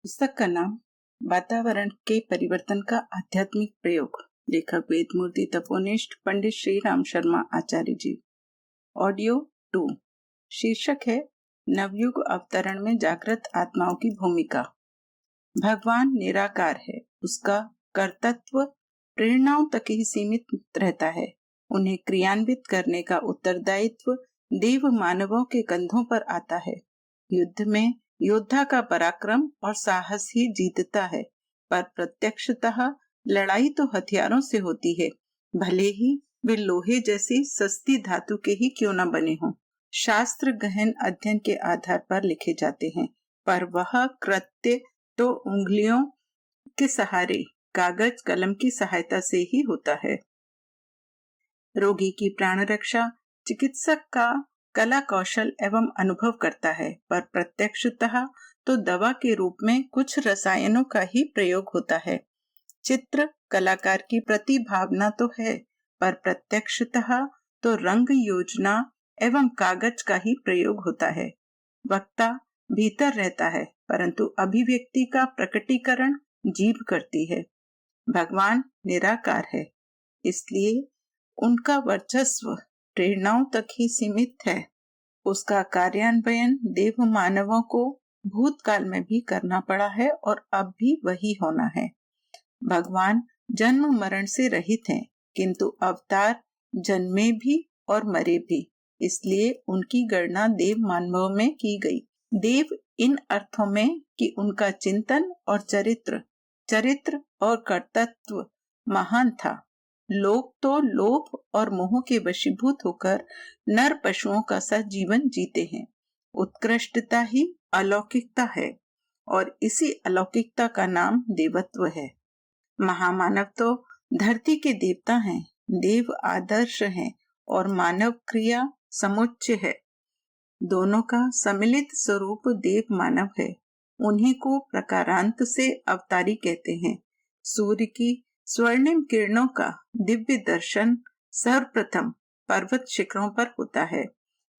पुस्तक का नाम वातावरण के परिवर्तन का आध्यात्मिक प्रयोग। लेखक वेदमूर्ति तपोनिष्ठ पंडित श्री राम शर्मा आचार्य जी। ऑडियो 2। शीर्षक है नवयुग अवतरण में जागृत आत्माओं की भूमिका। भगवान निराकार है, उसका कर्तृत्व प्रेरणाओं तक ही सीमित रहता है। उन्हें क्रियान्वित करने का उत्तरदायित्व देव मानवों के कंधों पर आता है। युद्ध में योद्धा का पराक्रम और साहस ही जीतता है, पर प्रत्यक्षतः लड़ाई तो हथियारों से होती है, भले ही वे लोहे जैसी सस्ती धातु के ही क्यों न बने हों। शास्त्र गहन अध्ययन के आधार पर लिखे जाते हैं, पर वह कृत्य तो उंगलियों के सहारे कागज कलम की सहायता से ही होता है। रोगी की प्राण रक्षा चिकित्सक का कला कौशल एवं अनुभव करता है, पर प्रत्यक्षतः तो दवा के रूप में कुछ रसायनों का ही प्रयोग होता है। चित्र कलाकार की प्रतिभावना तो है, पर प्रत्यक्षतः तो रंग योजना एवं कागज का ही प्रयोग होता है। वक्ता भीतर रहता है, परंतु अभिव्यक्ति का प्रकटीकरण जीभ करती है। भगवान निराकार है, इसलिए उनका वर्चस्व प्रेरणाओं तक ही सीमित है। उसका कार्यान्वयन देव मानवों को भूतकाल में भी करना पड़ा है और अब भी वही होना है। भगवान जन्म मरण से रहित हैं, किंतु अवतार जन्मे भी और मरे भी, इसलिए उनकी गणना देव मानवों में की गई। देव इन अर्थों में कि उनका चिंतन और चरित्र और कर्तृत्व महान था। लोग तो लोभ और मोह के वशीभूत होकर नर पशुओं का सा जीवन जीते हैं। उत्कृष्टता ही अलौकिकता है और इसी अलौकिकता का नाम देवत्व है। महामानव तो धरती के देवता हैं, देव आदर्श हैं और मानव क्रिया समुच्चय है। दोनों का सम्मिलित स्वरूप देव मानव है। उन्हीं को प्रकारांत से अवतारी कहते हैं। सूर्य की स्वर्णिम किरणों का दिव्य दर्शन सर्वप्रथम पर्वत शिखरों पर होता है।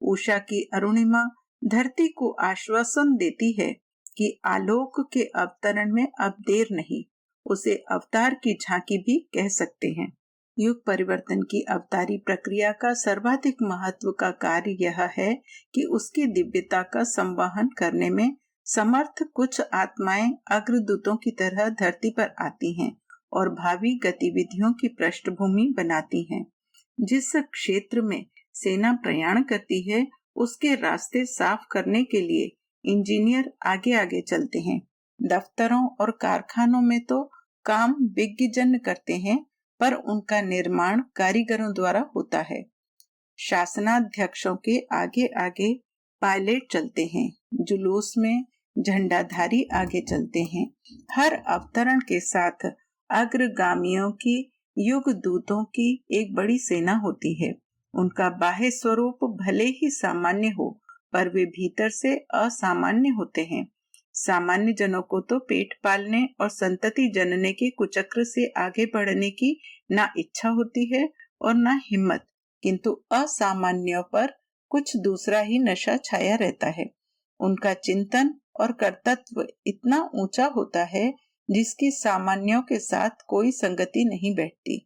उषा की अरुणिमा धरती को आश्वासन देती है कि आलोक के अवतरण में अब देर नहीं। उसे अवतार की झांकी भी कह सकते हैं। युग परिवर्तन की अवतारी प्रक्रिया का सर्वाधिक महत्व का कार्य यह है कि उसकी दिव्यता का संवहन करने में समर्थ कुछ आत्माएं अग्रदूतों की तरह धरती पर आती हैं और भावी गतिविधियों की पृष्ठभूमि बनाती हैं। जिस क्षेत्र में सेना प्रयाण करती है, उसके रास्ते साफ करने के लिए इंजीनियर आगे आगे चलते हैं। दफ्तरों और कारखानों में तो काम विज्ञजन करते हैं, पर उनका निर्माण कारीगरों द्वारा होता है। शासनाध्यक्षों के आगे आगे पायलट चलते हैं, जुलूस में झंडाधारी आगे चलते हैं। हर अवतरण के साथ अग्रगामियों की युग दूतों की एक बड़ी सेना होती है। उनका बाह्य स्वरूप भले ही सामान्य हो, पर वे भीतर से असामान्य होते हैं। सामान्य जनों को तो पेट पालने और संतति जनने के कुचक्र से आगे बढ़ने की ना इच्छा होती है और ना हिम्मत, किंतु असामान्यों पर कुछ दूसरा ही नशा छाया रहता है। उनका चिंतन और कर्तृत्व इतना ऊंचा होता है जिसकी सामान्यों के साथ कोई संगति नहीं बैठती।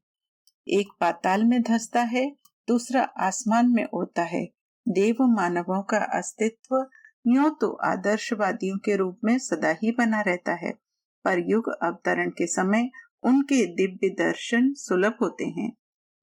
एक पाताल में धंसता है, दूसरा आसमान में उड़ता है। देव मानवों का अस्तित्व यूं तो आदर्शवादियों के रूप में सदा ही बना रहता है, पर युग अवतरण के समय उनके दिव्य दर्शन सुलभ होते हैं।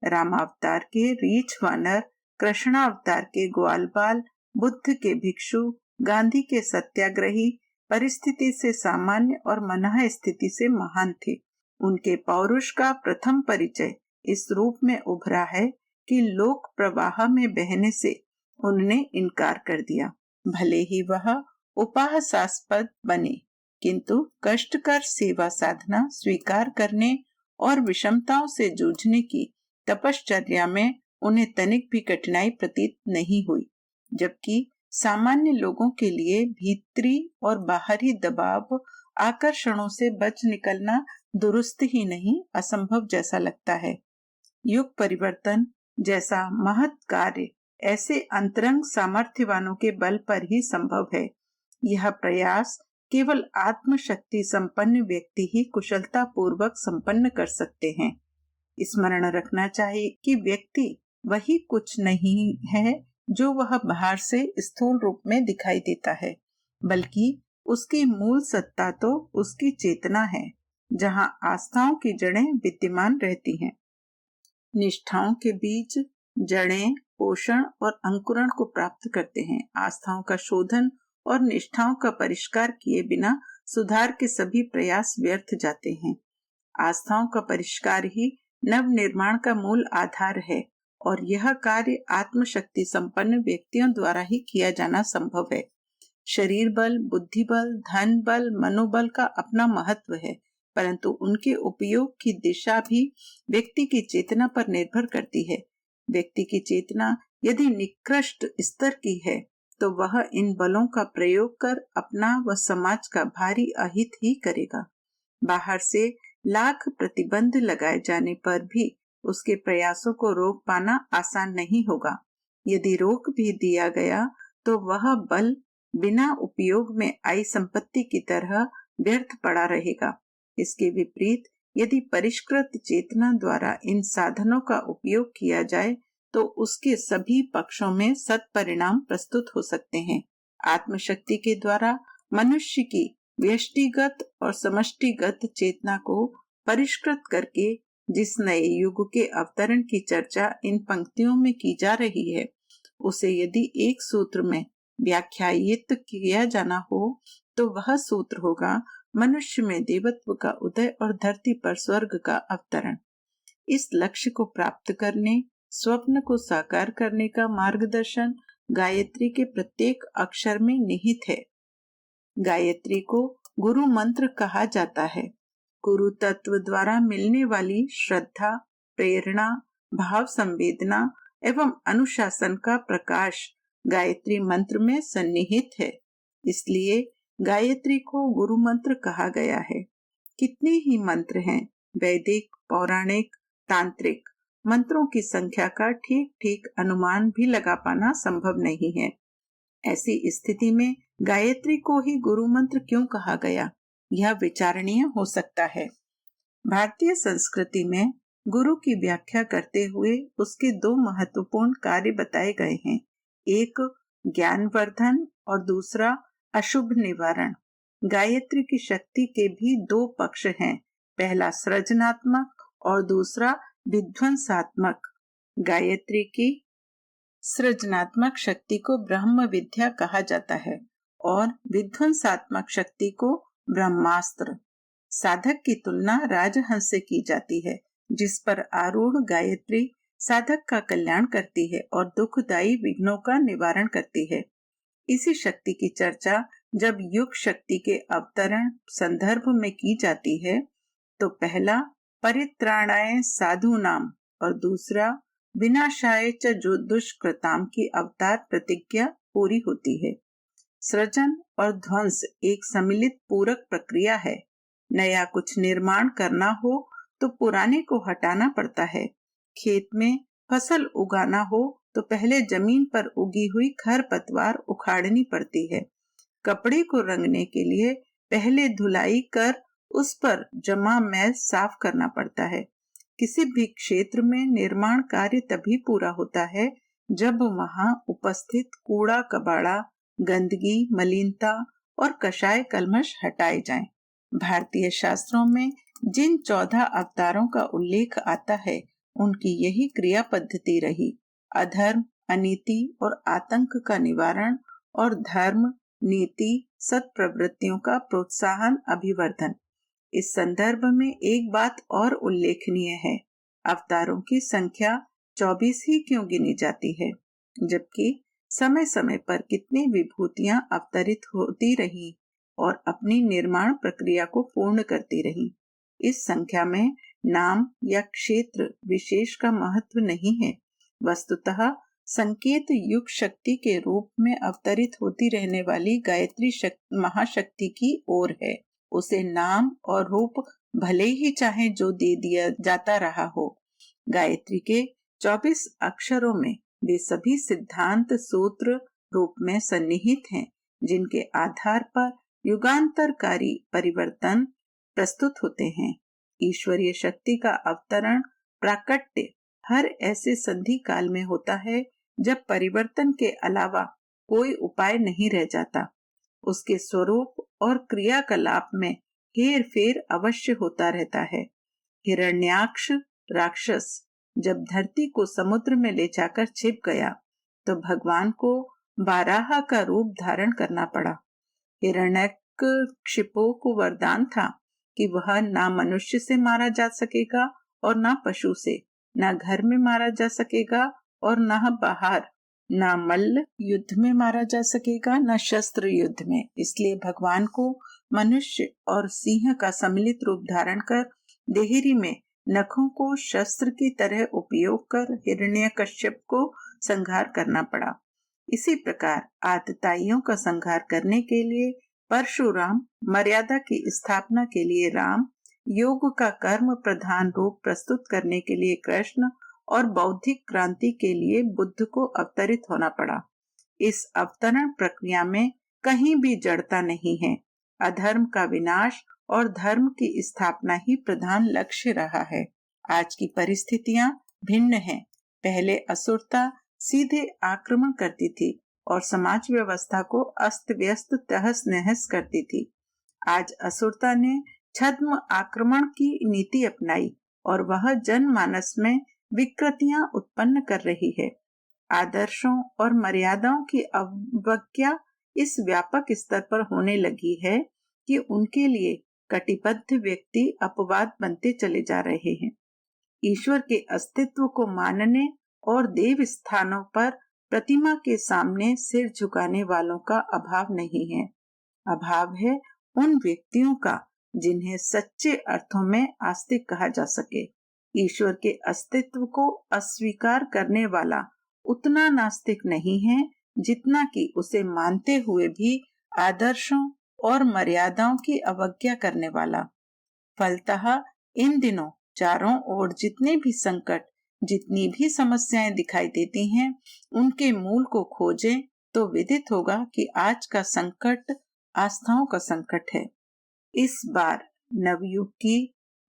रामावतार के रीछ वानर, कृष्णावतार के ग्वाल बाल, बुद्ध के भिक्षु, गांधी के सत्याग्रही परिस्थिति से सामान्य और मनः स्थिति से महान थे। उनके पौरुष का प्रथम परिचय इस रूप में उभरा है कि लोक प्रवाह में बहने से उन्होंने इनकार कर दिया। भले ही वह उपहासास्पद बने, किंतु कष्टकर सेवा साधना स्वीकार करने और विषमताओं से जूझने की तपश्चर्या में उन्हें तनिक भी कठिनाई प्रतीत नहीं हुई, जबकि सामान्य लोगों के लिए भीतरी और बाहरी दबाव आकर्षणों से बच निकलना दुरुस्त ही नहीं असंभव जैसा लगता है। युग परिवर्तन जैसा महत् कार्य ऐसे अंतरंग सामर्थ्यवानों के बल पर ही संभव है। यह प्रयास केवल आत्मशक्ति संपन्न व्यक्ति ही कुशलता पूर्वक संपन्न कर सकते हैं। स्मरण रखना चाहिए कि व्यक्ति वही कुछ नहीं है जो वह बाहर से स्थूल रूप में दिखाई देता है, बल्कि उसकी मूल सत्ता तो उसकी चेतना है, जहाँ आस्थाओं की जड़ें विद्यमान रहती हैं। निष्ठाओं के बीज जड़ें पोषण और अंकुरण को प्राप्त करते हैं। आस्थाओं का शोधन और निष्ठाओं का परिष्कार किए बिना सुधार के सभी प्रयास व्यर्थ जाते हैं। आस्थाओं का परिष्कार ही नव निर्माण का मूल आधार है और यह कार्य आत्मशक्ति संपन्न व्यक्तियों द्वारा ही किया जाना संभव है। शरीर बल, बुद्धि बल, धन बल, मनोबल का अपना महत्व है, परंतु उनके उपयोग की दिशा भी व्यक्ति की चेतना पर निर्भर करती है। व्यक्ति की चेतना यदि निकृष्ट स्तर की है तो वह इन बलों का प्रयोग कर अपना व समाज का भारी अहित ही करेगा। बाहर से लाख प्रतिबंध लगाए जाने पर भी उसके प्रयासों को रोक पाना आसान नहीं होगा। यदि रोक भी दिया गया तो वह बल बिना उपयोग में आई संपत्ति की तरह व्यर्थ पड़ा रहेगा। इसके विपरीत यदि परिष्कृत चेतना द्वारा इन साधनों का उपयोग किया जाए तो उसके सभी पक्षों में सत्परिणाम प्रस्तुत हो सकते हैं। आत्मशक्ति के द्वारा मनुष्य की व्यष्टिगत और समष्टिगत चेतना को परिष्कृत करके जिस नए युग के अवतरण की चर्चा इन पंक्तियों में की जा रही है, उसे यदि एक सूत्र में व्याख्यायित किया जाना हो तो वह सूत्र होगा मनुष्य में देवत्व का उदय और धरती पर स्वर्ग का अवतरण। इस लक्ष्य को प्राप्त करने, स्वप्न को साकार करने का मार्गदर्शन गायत्री के प्रत्येक अक्षर में निहित है। गायत्री को गुरु मंत्र कहा जाता है। गुरु तत्व द्वारा मिलने वाली श्रद्धा, प्रेरणा, भाव संवेदना एवं अनुशासन का प्रकाश गायत्री मंत्र में सन्निहित है। इसलिए गायत्री को गुरु मंत्र कहा गया है। कितने ही मंत्र हैं, वैदिक, पौराणिक, तांत्रिक मंत्रों की संख्या का ठीक ठीक अनुमान भी लगा पाना संभव नहीं है। ऐसी स्थिति में गायत्री को ही गुरु मंत्र क्यों कहा गया, यह विचारणीय हो सकता है। भारतीय संस्कृति में गुरु की व्याख्या करते हुए उसके दो महत्वपूर्ण कार्य बताए गए हैं। एक ज्ञानवर्धन और दूसरा अशुभ निवारण। गायत्री की शक्ति के भी दो पक्ष हैं, पहला सृजनात्मक और दूसरा विध्वंसात्मक। गायत्री की सृजनात्मक शक्ति को ब्रह्म विद्या कहा जाता है और विध्वंसात्मक शक्ति को ब्रह्मास्त्र। साधक की तुलना राजहंस से की जाती है, जिस पर आरूढ़ गायत्री साधक का कल्याण करती है और दुखदायी विघ्नों का निवारण करती है। इसी शक्ति की चर्चा जब युग शक्ति के अवतरण संदर्भ में की जाती है तो पहला परित्राणाय साधूनाम और दूसरा विनाशाय च जो दुष्कृताम की अवतार प्रतिज्ञा पूरी होती है। सृजन और ध्वंस एक सम्मिलित पूरक प्रक्रिया है। नया कुछ निर्माण करना हो तो पुराने को हटाना पड़ता है। खेत में फसल उगाना हो तो पहले जमीन पर उगी हुई खरपतवार उखाड़नी पड़ती है। कपड़े को रंगने के लिए पहले धुलाई कर उस पर जमा मैल साफ करना पड़ता है। किसी भी क्षेत्र में निर्माण कार्य तभी पूरा होता है जब वहां उपस्थित कूड़ा कबाड़ा, गंदगी, मलिनता और कषाय कलमश हटाए जाएं। भारतीय शास्त्रों में जिन 14 अवतारों का उल्लेख आता है उनकी यही क्रिया पद्धति रही। अधर्म, अनीति और आतंक का निवारण और धर्म, नीति, सत्प्रवृत्तियों का प्रोत्साहन, अभिवर्धन। इस संदर्भ में एक बात और उल्लेखनीय है, अवतारों की संख्या 24 ही क्यों गिनी जाती है, जबकि समय समय पर कितनी विभूतियां अवतरित होती रही और अपनी निर्माण प्रक्रिया को पूर्ण करती रही। इस संख्या में नाम या क्षेत्र विशेष का महत्व नहीं है। वस्तुतः संकेत युग शक्ति के रूप में अवतरित होती रहने वाली गायत्री महाशक्ति की ओर है। उसे नाम और रूप भले ही चाहे जो दे दिया जाता रहा हो। गायत्री के 24 अक्षरों में वे सभी सिद्धांत सूत्र रूप में सन्निहित हैं, जिनके आधार पर युगांतरकारी परिवर्तन प्रस्तुत होते हैं। ईश्वरीय शक्ति का अवतरण प्राकट्य हर ऐसे संधि काल में होता है जब परिवर्तन के अलावा कोई उपाय नहीं रह जाता। उसके स्वरूप और क्रियाकलाप में हेर फेर अवश्य होता रहता है। हिरण्याक्ष राक्षस जब धरती को समुद्र में ले जाकर छिप गया तो भगवान को बाराह का रूप धारण करना पड़ा। हिरण्यकशिपु को वरदान था कि वह ना मनुष्य से मारा जा सकेगा और ना पशु से, ना घर में मारा जा सकेगा और ना बाहर, ना मल्ल युद्ध में मारा जा सकेगा, ना शस्त्र युद्ध में। इसलिए भगवान को मनुष्य और सिंह का सम्मिलित रूप धारण कर देहरी में नखों को शस्त्र की तरह उपयोग कर हिरण्यकश्यप को संहार करना पड़ा। इसी प्रकार आतताइयों का संहार करने के लिए परशुराम, मर्यादा की स्थापना के लिए राम, योग का कर्म प्रधान रूप प्रस्तुत करने के लिए कृष्ण और बौद्धिक क्रांति के लिए बुद्ध को अवतरित होना पड़ा। इस अवतरण प्रक्रिया में कहीं भी जड़ता नहीं है। अधर्म का विनाश और धर्म की स्थापना ही प्रधान लक्ष्य रहा है। आज की परिस्थितियां भिन्न हैं। पहले असुरता सीधे आक्रमण करती थी और समाज व्यवस्था को अस्त व्यस्त तहस नहस करती थी। आज असुरता ने छद्म आक्रमण की नीति अपनाई और वह जनमानस में विकृतियां उत्पन्न कर रही है। आदर्शों और मर्यादाओं की अवज्ञा इस व्यापक स्तर पर होने लगी है कि उनके लिए कटिबद्ध व्यक्ति अपवाद बनते चले जा रहे हैं। ईश्वर के अस्तित्व को मानने और देव स्थानों पर प्रतिमा के सामने सिर झुकाने वालों का अभाव नहीं है। अभाव है उन व्यक्तियों का जिन्हें सच्चे अर्थों में आस्तिक कहा जा सके। ईश्वर के अस्तित्व को अस्वीकार करने वाला उतना नास्तिक नहीं है जितना कि उसे मानते हुए भी आदर्शों और मर्यादाओं की अवज्ञा करने वाला। फलतः इन दिनों चारों ओर जितने भी संकट, जितनी भी समस्याएं दिखाई देती हैं, उनके मूल को खोजें तो विदित होगा कि आज का संकट आस्थाओं का संकट है। इस बार नवयुग की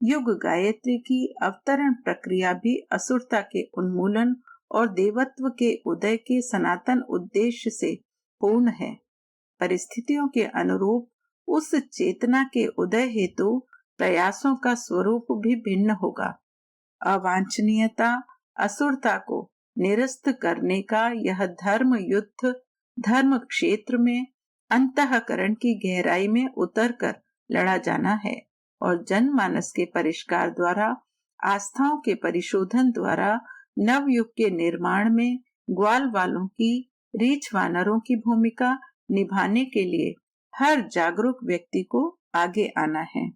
युग गायत्री की अवतरण प्रक्रिया भी असुरता के उन्मूलन और देवत्व के उदय के सनातन उद्देश्य से पूर्ण है। परिस्थितियों के अनुरूप उस चेतना के उदय हेतु प्रयासों का स्वरूप भी भिन्न होगा। अवांछनीयता, असुरता को निरस्त करने का यह धर्म युद्ध धर्म क्षेत्र में अंतःकरण की गहराई में उतरकर लड़ा जाना है और जनमानस के परिष्कार द्वारा, आस्थाओं के परिशोधन द्वारा नवयुग के निर्माण में ग्वाल वालों की, रीछ वानरों की भूमिका निभाने के लिए हर जागरूक व्यक्ति को आगे आना है।